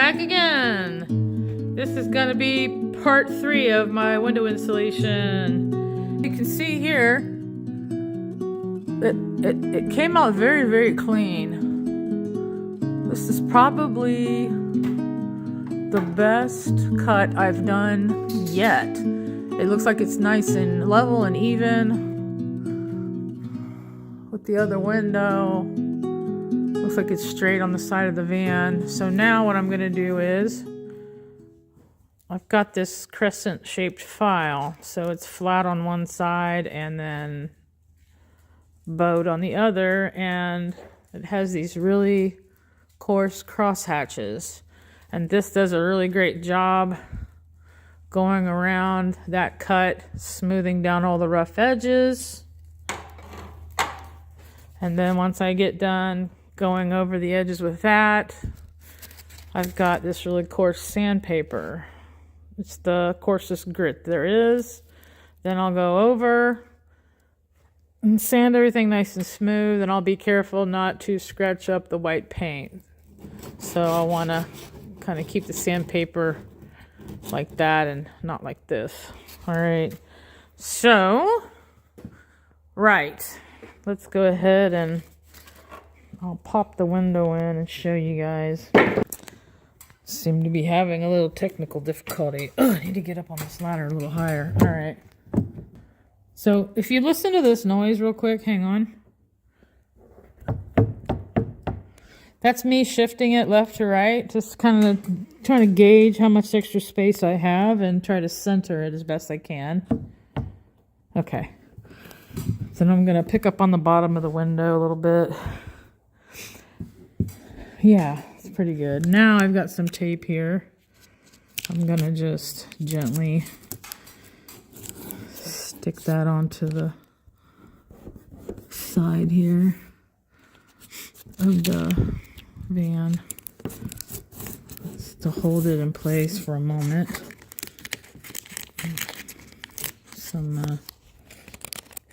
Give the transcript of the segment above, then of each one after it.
back again. This is gonna be part 3 of my window installation. You can see here, it came out very, very clean. This is probably the best cut I've done yet. It looks like it's nice and level and even with the other window. Looks like it's straight on the side of the van. So now what I'm gonna do is, I've got this crescent shaped file. So it's flat on one side and then bowed on the other, and it has these really coarse cross hatches. And this does a really great job going around that cut, smoothing down all the rough edges. And then once I get done going over the edges with that, I've got this really coarse sandpaper. It's the coarsest grit there is. Then I'll go over and sand everything nice and smooth, and I'll be careful not to scratch up the white paint. So I want to kind of keep the sandpaper like that and not like this. All right. So, right. Let's go ahead and I'll pop the window in and show you guys. Seem to be having a little technical difficulty. I need to get up on this ladder a little higher. All right. So if you listen to this noise real quick, hang on. That's me shifting it left to right, just kind of trying to gauge how much extra space I have and try to center it as best I can. Okay. Then I'm going to pick up on the bottom of the window a little bit. Yeah, it's pretty good. Now I've got some tape here. I'm going to just gently stick that onto the side here of the van just to hold it in place for a moment. Some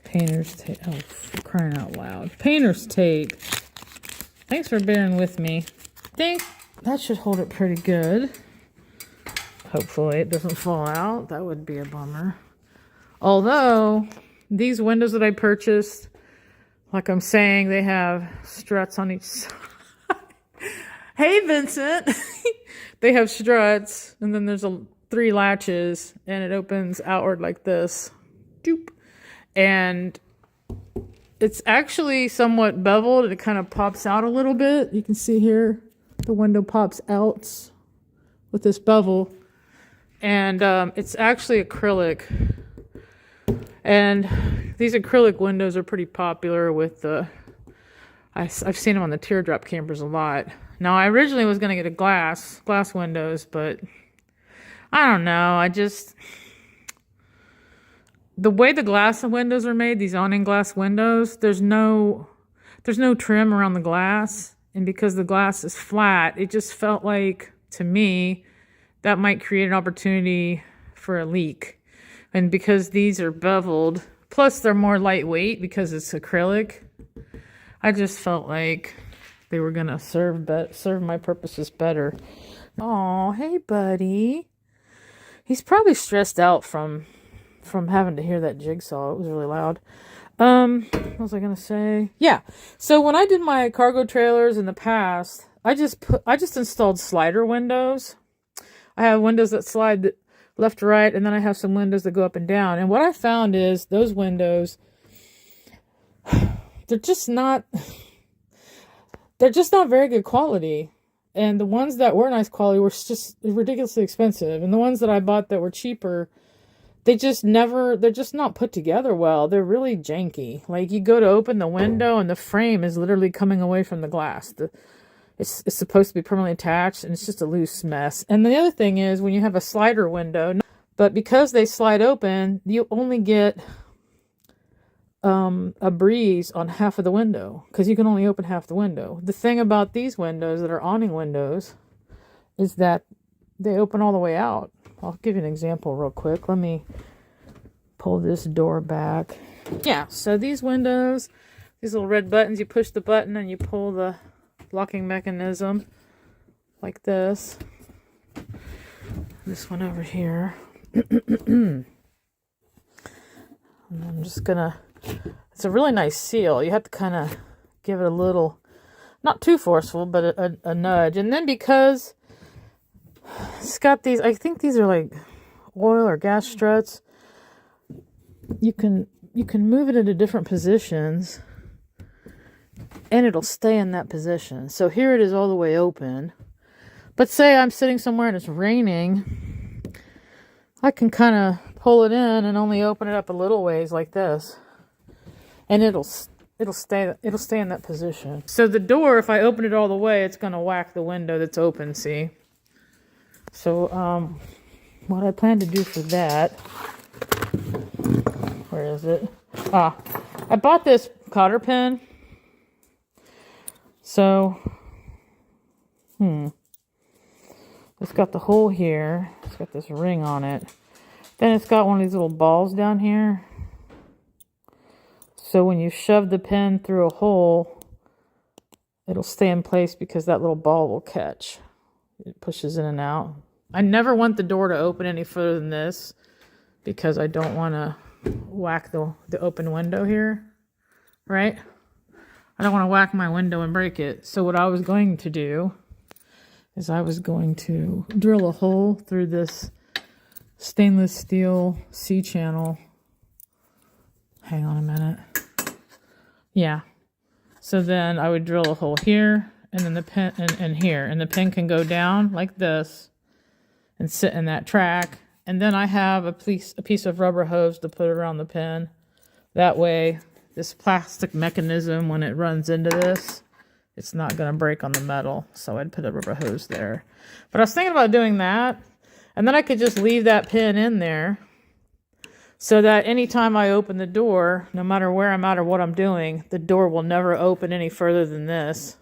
painter's tape. Oh, for crying out loud. Painter's tape. Thanks for bearing with me. I think that should hold it pretty good. Hopefully it doesn't fall out. That would be a bummer. Although, these windows that I purchased, like I'm saying, they have struts on each side. Hey, Vincent! They have struts, and then there's 3 latches, and it opens outward like this. Doop. And it's actually somewhat beveled, and it kind of pops out a little bit. You can see here, the window pops out with this bevel. And it's actually acrylic. And these acrylic windows are pretty popular with the... I've seen them on the teardrop campers a lot. Now, I originally was going to get a glass windows, but I don't know. The way the glass windows are made, these awning glass windows, there's no trim around the glass. And because the glass is flat, it just felt like, to me, that might create an opportunity for a leak. And because these are beveled, plus they're more lightweight because it's acrylic, I just felt like they were going to serve my purposes better. Oh, hey, buddy. He's probably stressed out from having to hear that jigsaw. It was really loud. What was I going to say? Yeah. So when I did my cargo trailers in the past, I just installed slider windows. I have windows that slide left to right, and then I have some windows that go up and down. And what I found is those windows, they're just not very good quality. And the ones that were nice quality were just ridiculously expensive. And the ones that I bought that were cheaper, they're just not put together well. They're really janky. Like, you go to open the window and the frame is literally coming away from the glass. It's supposed to be permanently attached, and it's just a loose mess. And the other thing is, when you have a slider window, but because they slide open, you only get a breeze on half of the window, because you can only open half the window. The thing about these windows that are awning windows is that they open all the way out. I'll give you an example real quick. Let me pull this door back. Yeah, so these windows, these little red buttons, you push the button and you pull the locking mechanism like this. this one over here. And I'm just gonna, it's a really nice seal. You have to kind of give it a little, not too forceful, but a nudge. And then because it's got these, I think these are like oil or gas struts, you can move it into different positions and it'll stay in that position. So here it is all the way open. But say I'm sitting somewhere and it's raining, I can kind of pull it in and only open it up a little ways like this. And it'll stay in that position. So the door, if I open it all the way, it's going to whack the window that's open, see? So what I plan to do for that, where is it? I bought this cotter pin. So, it's got the hole here. It's got this ring on it. Then it's got one of these little balls down here. So when you shove the pin through a hole, it'll stay in place because that little ball will catch. It pushes in and out. I never want the door to open any further than this because I don't want to whack the open window here, right? I don't want to whack my window and break it. So what I was going to do is I was going to drill a hole through this stainless steel C-channel. Hang on a minute. Yeah. So then I would drill a hole here and then the pin and here. And the pin can go down like this and sit in that track. And then I have a piece of rubber hose to put around the pin. That way, this plastic mechanism, when it runs into this, it's not going to break on the metal. So I'd put a rubber hose there. But I was thinking about doing that. And then I could just leave that pin in there so that anytime I open the door, no matter where I'm at or what I'm doing, the door will never open any further than this.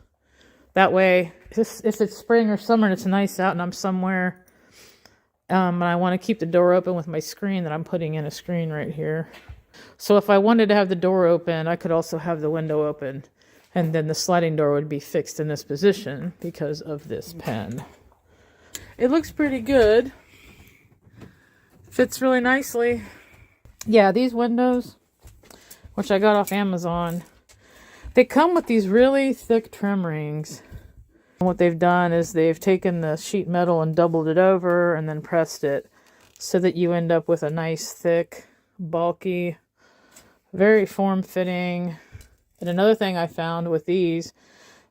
That way, if it's spring or summer and it's nice out and I'm somewhere and I want to keep the door open with my screen, that I'm putting in a screen right here. So if I wanted to have the door open, I could also have the window open. And then the sliding door would be fixed in this position because of this pen. It looks pretty good. Fits really nicely. Yeah, these windows, which I got off Amazon, they come with these really thick trim rings. And what they've done is they've taken the sheet metal and doubled it over and then pressed it so that you end up with a nice, thick, bulky, very form-fitting. And another thing I found with these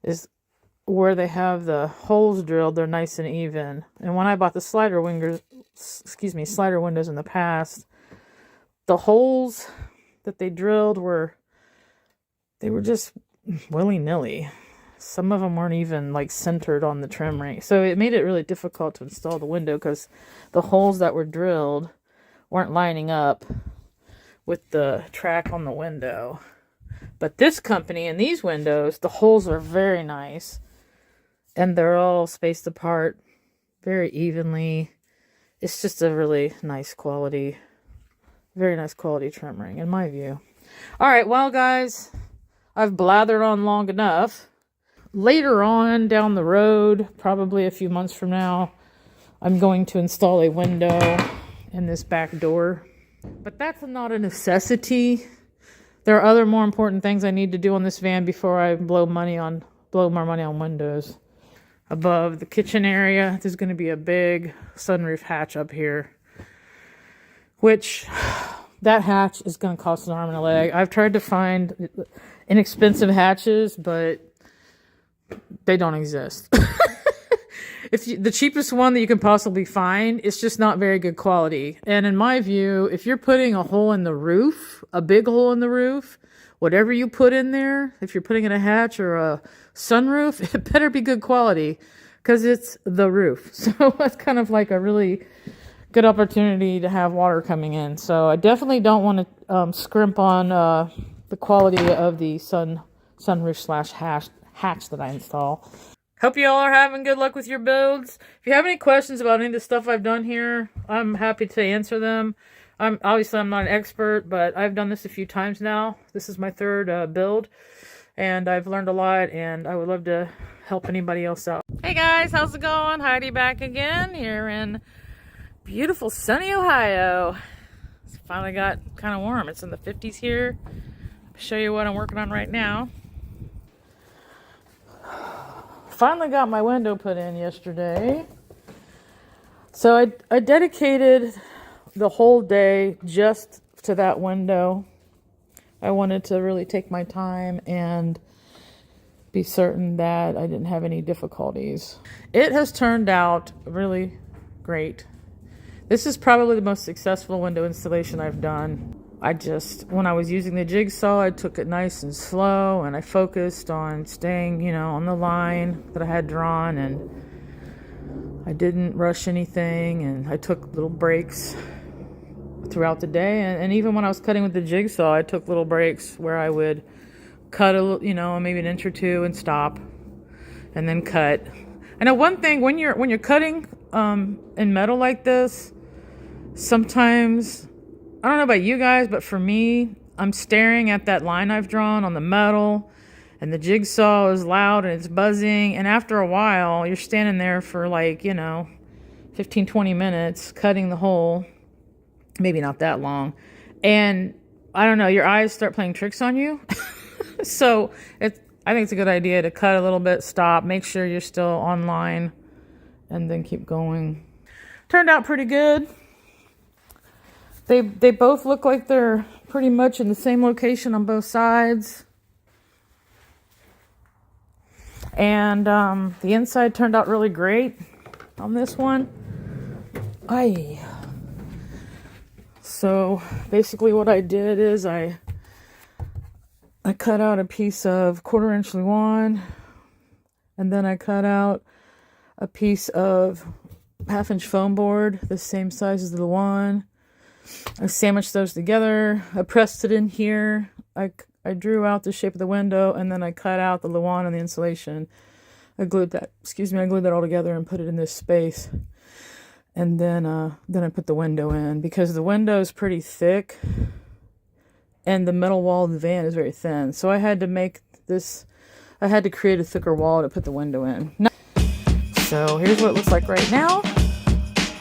is where they have the holes drilled, they're nice and even. And when I bought the slider windows in the past, the holes that they drilled were just willy-nilly. Some of them weren't even like centered on the trim ring. So it made it really difficult to install the window because the holes that were drilled weren't lining up with the track on the window. But this company and these windows, the holes are very nice. And they're all spaced apart very evenly. It's just a really nice quality, very nice quality trim ring in my view. All right, well guys, I've blathered on long enough. Later on down the road, probably a few months from now, I'm going to install a window in this back door. But that's not a necessity. There are other more important things I need to do on this van before I blow more money on windows. Above the kitchen area, there's going to be a big sunroof hatch up here, which that hatch is going to cost an arm and a leg. I've tried to find inexpensive hatches, but they don't exist. The cheapest one that you can possibly find, it's just not very good quality. And in my view, if you're putting a hole in the roof, a big hole in the roof, whatever you put in there, if you're putting in a hatch or a sunroof, it better be good quality because it's the roof. So that's kind of like a really good opportunity to have water coming in. So I definitely don't want to scrimp on the quality of the sunroof / hatch that I install. Hope you all are having good luck with your builds. If you have any questions about any of the stuff I've done here, I'm happy to answer them. I'm not an expert, but I've done this a few times now. This is my third build, and I've learned a lot, and I would love to help anybody else out. Hey guys! guys, how's it going? Heidi back again here in beautiful sunny Ohio. It's finally got kind of warm. It's in the 50s here. I'll show you what I'm working on right now. Finally got my window put in yesterday. So I dedicated the whole day just to that window. I wanted to really take my time and be certain that I didn't have any difficulties. It has turned out really great. This is probably the most successful window installation I've done. When I was using the jigsaw, I took it nice and slow, and I focused on staying, on the line that I had drawn, and I didn't rush anything, and I took little breaks throughout the day. And even when I was cutting with the jigsaw, I took little breaks where I would cut maybe an inch or two and stop, and then cut. I know one thing, when you're cutting in metal like this, sometimes, I don't know about you guys, but for me, I'm staring at that line I've drawn on the metal, and the jigsaw is loud and it's buzzing, and after a while you're standing there for 15-20 minutes cutting the hole, maybe not that long, and I don't know, your eyes start playing tricks on you. So I think it's a good idea to cut a little bit, stop, make sure you're still on line, and then keep going. Turned out pretty good. They both look like they're pretty much in the same location on both sides. And the inside turned out really great on this one. So basically what I did is I cut out a piece of 1/4 inch Luan, and then I cut out a piece of 1/2 inch foam board, the same size as the Luan. I sandwiched those together. I pressed it in here. I drew out the shape of the window, and then I cut out the Luan and the insulation. I glued that all together and put it in this space. And then I put the window in, because the window is pretty thick and the metal wall of the van is very thin. So I had to create a thicker wall to put the window in. So here's what it looks like right now.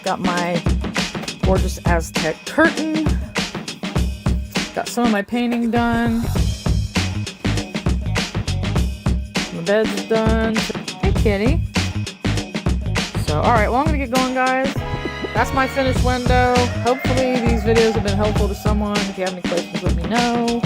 Got my gorgeous Aztec curtain. Got some of my painting done. The bed's done. Hey, kitty. So, alright, well, I'm going to get going, guys. That's my finished window. Hopefully these videos have been helpful to someone. If you have any questions, let me know.